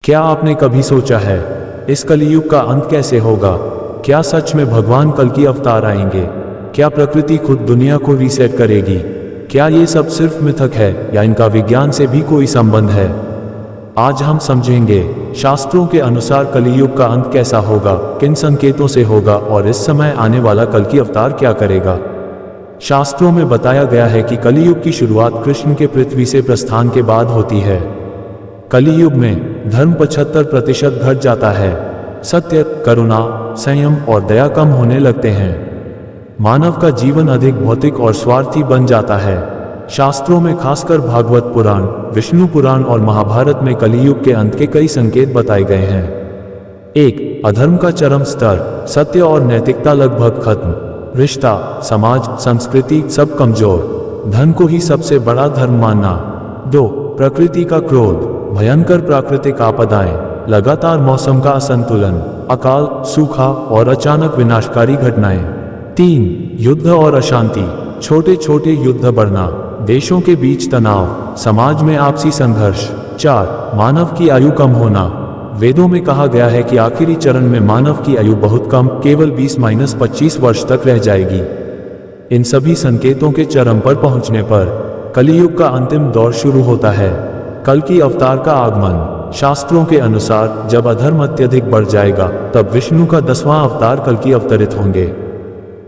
क्या आपने कभी सोचा है इस कलियुग का अंत कैसे होगा? क्या सच में भगवान कल की अवतार आएंगे? क्या प्रकृति खुद दुनिया को रीसेट करेगी? क्या ये सब सिर्फ मिथक है या इनका विज्ञान से भी कोई संबंध है? आज हम समझेंगे शास्त्रों के अनुसार कलियुग का अंत कैसा होगा, किन संकेतों से होगा और इस समय आने वाला कल की अवतार क्या करेगा। शास्त्रों में बताया गया है कि कलियुग की शुरुआत कृष्ण के पृथ्वी से प्रस्थान के बाद होती है। कलियुग में धर्म 75% घट जाता है, सत्य, करुणा, संयम और दया कम होने लगते हैं। मानव का जीवन अधिक भौतिक और स्वार्थी बन जाता है। शास्त्रों में खासकर भागवत पुराण, विष्णु पुराण और महाभारत में कलियुग के अंत के कई संकेत बताए गए हैं। 1. अधर्म का चरम स्तर, सत्य और नैतिकता लगभग खत्म, रिश्ता, समाज, संस्कृति सब कमजोर, धन को ही सबसे बड़ा धर्म मानना। 2. प्रकृति का क्रोध, भयंकर प्राकृतिक आपदाएं, लगातार मौसम का असंतुलन, अकाल, सूखा और अचानक विनाशकारी घटनाएं। 3. युद्ध और अशांति, छोटे छोटे युद्ध बढ़ना, देशों के बीच तनाव, समाज में आपसी संघर्ष। 4. मानव की आयु कम होना, वेदों में कहा गया है कि आखिरी चरण में मानव की आयु बहुत कम, केवल 20-25 वर्ष तक रह जाएगी। इन सभी संकेतों के चरम पर पहुंचने पर कलियुग का अंतिम दौर शुरू होता है, कल की अवतार का आगमन। शास्त्रों के अनुसार जब अधर्म अत्यधिक बढ़ जाएगा तब विष्णु का 10वां अवतार कल की अवतरित होंगे।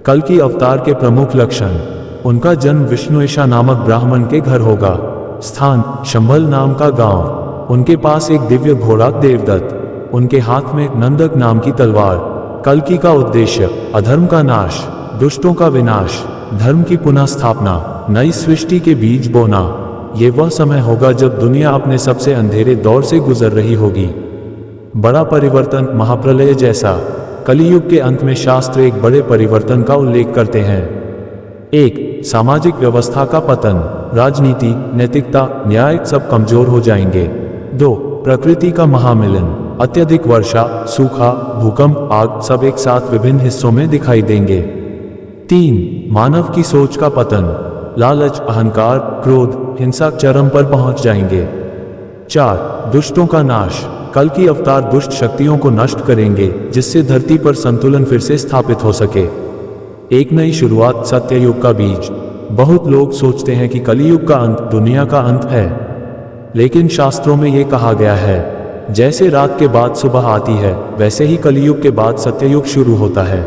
कल की अवतार के प्रमुख लक्षण, उनका जन्म विष्णुएशा नामक ब्राह्मण के घर होगा। स्थान, शंभल नाम का गांव। उनके पास एक दिव्य घोड़ा देवदत्त, उनके हाथ में नंदक नाम की तलवार। कल्कि का उद्देश्य, अधर्म का नाश, दुष्टों का विनाश, धर्म की पुनः स्थापना, नई सृष्टि के बीज बोना। ये वह समय होगा जब दुनिया अपने सबसे अंधेरे दौर से गुजर रही होगी। बड़ा परिवर्तन, महाप्रलय जैसा। कलियुग के अंत में शास्त्र एक बड़े परिवर्तन का उल्लेख करते हैं। 1. सामाजिक व्यवस्था का पतन, राजनीति, नैतिकता, न्याय सब कमजोर हो जाएंगे। 2. प्रकृति का महामिलन, अत्यधिक वर्षा, सूखा, भूकंप, आग सब एक साथ विभिन्न हिस्सों में दिखाई देंगे। 3. मानव की सोच का पतन, लालच, अहंकार, क्रोध, हिंसा चरम पर पहुंच जाएंगे। 4. दुष्टों का नाश, कल की अवतार दुष्ट शक्तियों को नष्ट करेंगे जिससे धरती पर संतुलन फिर से स्थापित हो सके। एक नई शुरुआत, सत्ययुग का बीज। बहुत लोग सोचते हैं कि कलियुग का अंत दुनिया का अंत है, लेकिन शास्त्रों में यह कहा गया है जैसे रात के बाद सुबह आती है वैसे ही कलियुग के बाद सत्ययुग शुरू होता है।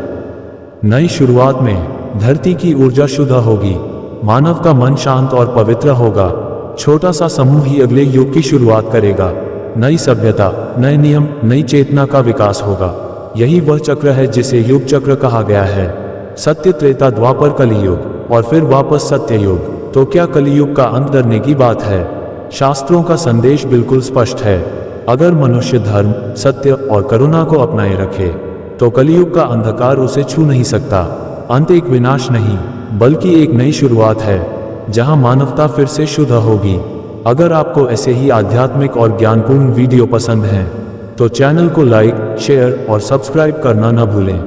नई शुरुआत में धरती की ऊर्जा शुद्ध होगी, मानव का मन शांत और पवित्र होगा। छोटा सा समूह ही अगले युग की शुरुआत करेगा। नई सभ्यता, नए नियम, नई चेतना का विकास होगा। यही वह चक्र है जिसे युग चक्र कहा गया है। सत्य, त्रेता, द्वापर, कलियुग और फिर वापस सत्ययुग। तो क्या कलियुग का अंत डरने की बात है? शास्त्रों का संदेश बिल्कुल स्पष्ट है। अगर मनुष्य धर्म, सत्य और करुणा को अपनाए रखे तो कलियुग का अंधकार उसे छू नहीं सकता। अंत एक विनाश नहीं बल्कि एक नई शुरुआत है जहां मानवता फिर से शुद्ध होगी। अगर आपको ऐसे ही आध्यात्मिक और ज्ञानपूर्ण वीडियो पसंद हैं तो चैनल को लाइक, शेयर और सब्सक्राइब करना न भूलें।